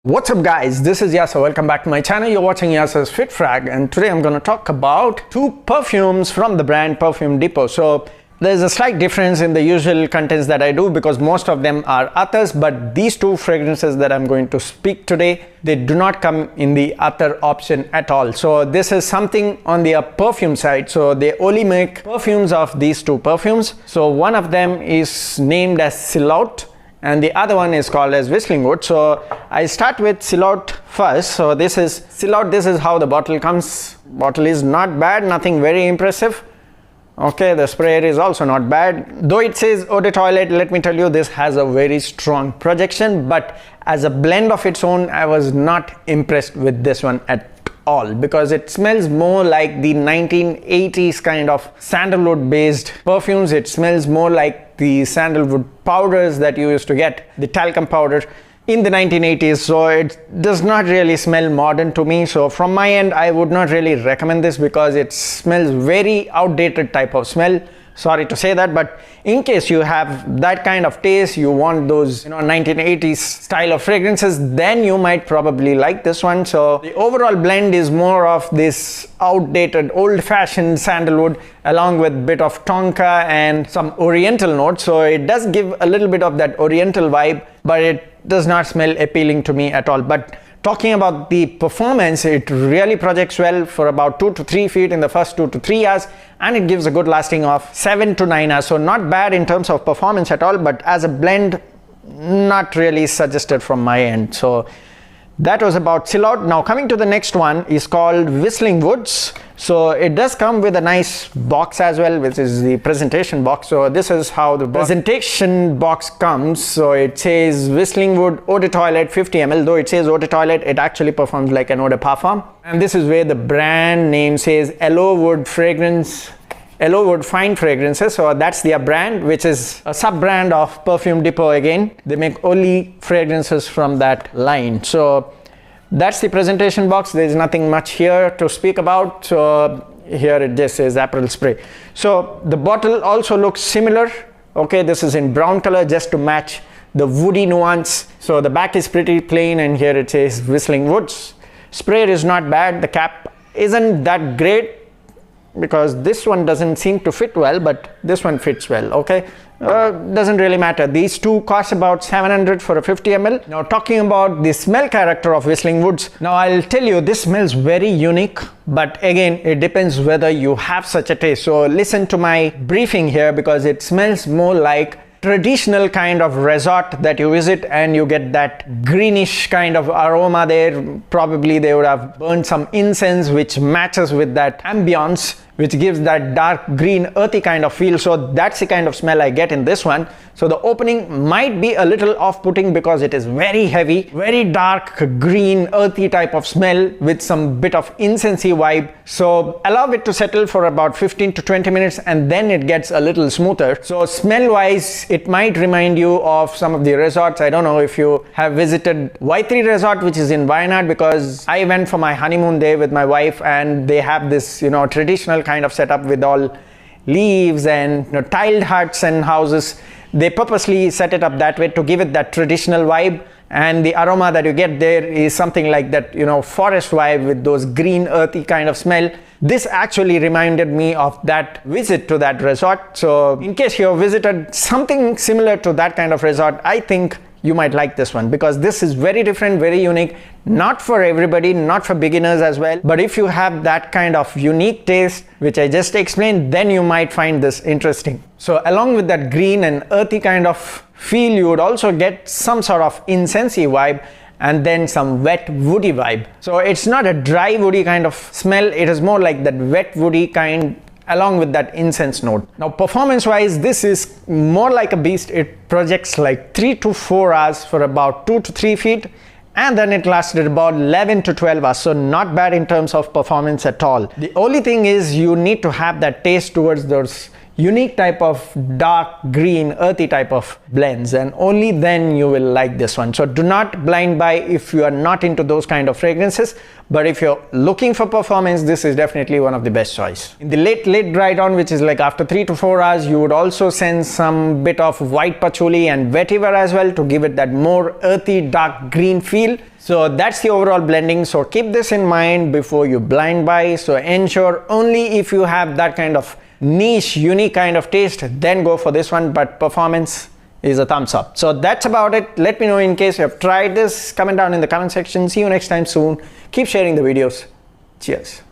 What's up guys, this is Yasser. Welcome back to my channel. You're watching Yasser's Fit Frag, and today I'm going to talk about two perfumes from the brand Perfume Depot. So there's a slight difference in the usual contents that I do because most of them are attars, but these two fragrances that I'm going to speak today, they do not come in the attar option at all. So this is something on the perfume side. So they only make perfumes of these two perfumes. So one of them is named as Silhoutte and the other one is called as Whistling Wood. So I start with Silhoutte first. So this is Silhoutte. This is how the bottle comes. Bottle is not bad, nothing very impressive. Okay, the sprayer is also not bad. Though it says eau de toilette, let me tell you, this has a very strong projection, but as a blend of its own, I was not impressed with this one at all because it smells more like the 1980s kind of sandalwood based perfumes. It smells more like the sandalwood powders that you used to get, the talcum powder in the 1980s. So it does not really smell modern to me. So from my end, I would not really recommend this because it smells very outdated type of smell. Sorry to say that, but in case you have that kind of taste, you want those 1980s style of fragrances, then you might probably like this one. So the overall blend is more of this outdated old-fashioned sandalwood along with a bit of tonka and some oriental notes. So it does give a little bit of that oriental vibe, but it does not smell appealing to me at all. But talking about the performance, it really projects well for about 2 to 3 feet in the first 2 to 3 hours, and it gives a good lasting of 7 to 9 hours. So not bad in terms of performance at all, but as a blend, not really suggested from my end. So that was about Silhoutte. Now coming to the next one is called Whistling Woods. So it does come with a nice box as well, which is the presentation box. So this is how the presentation box comes. So it says Whistling Wood Eau de Toilette 50 ml. Though it says Eau de Toilette, it actually performs like an eau de parfum. And this is where the brand name says Yellow Wood Fragrance, Yellow Wood Fine Fragrances. So that's their brand, which is a sub brand of Perfume Depot again. They make only fragrances from that line. So that's the presentation box. There is nothing much here to speak about. So here it just says apparel spray. So the bottle also looks similar. Okay, this is in brown color just to match the woody nuance. So the back is pretty plain, and here it says Whistling Woods. Sprayer is not bad. The cap isn't that great because this one doesn't seem to fit well, but this one fits well. Okay, doesn't really matter. These two cost about 700 for a 50 ml. Now talking about the smell character of Whistling Woods, now I'll tell you, this smells very unique, but again it depends whether you have such a taste. So listen to my briefing here because it smells more like traditional kind of resort that you visit, and you get that greenish kind of aroma there. Probably they would have burned some incense which matches with that ambience, which gives that dark green earthy kind of feel. So that's the kind of smell I get in this one. So the opening might be a little off-putting because it is very heavy, very dark green earthy type of smell with some bit of incensey vibe. So allow it to settle for about 15 to 20 minutes and then it gets a little smoother. So smell wise, it might remind you of some of the resorts. I don't know if you have visited Y3 Resort, which is in Wayanad, because I went for my honeymoon there with my wife, and they have this traditional kind of setup with all leaves and tiled huts and houses. They purposely set it up that way to give it that traditional vibe, and the aroma that you get there is something like that forest vibe with those green earthy kind of smell. This actually reminded me of that visit to that resort. So in case you have visited something similar to that kind of resort, I think you might like this one because this is very different, very unique. Not for everybody, not for beginners as well, but if you have that kind of unique taste which I just explained, then you might find this interesting. So along with that green and earthy kind of feel, you would also get some sort of incensey vibe and then some wet woody vibe. So it's not a dry woody kind of smell, it is more like that wet woody kind along with that incense note. Now performance wise, this is more like a beast. It projects like 3 to 4 hours for about 2 to 3 feet, and then it lasted about 11 to 12 hours. So not bad in terms of performance at all. The only thing is you need to have that taste towards those unique type of dark green earthy type of blends, and only then you will like this one. So do not blind buy if you are not into those kind of fragrances, but if you're looking for performance, this is definitely one of the best choice. In the late dry down, which is like after 3 to 4 hours, you would also sense some bit of white patchouli and vetiver as well to give it that more earthy dark green feel. So that's the overall blending. So keep this in mind before you blind buy. So ensure only if you have that kind of niche, unique kind of taste, then go for this one. But performance is a thumbs up. So that's about it. Let me know in case you have tried this. Comment down in the comment section. See you next time soon. Keep sharing the videos. Cheers.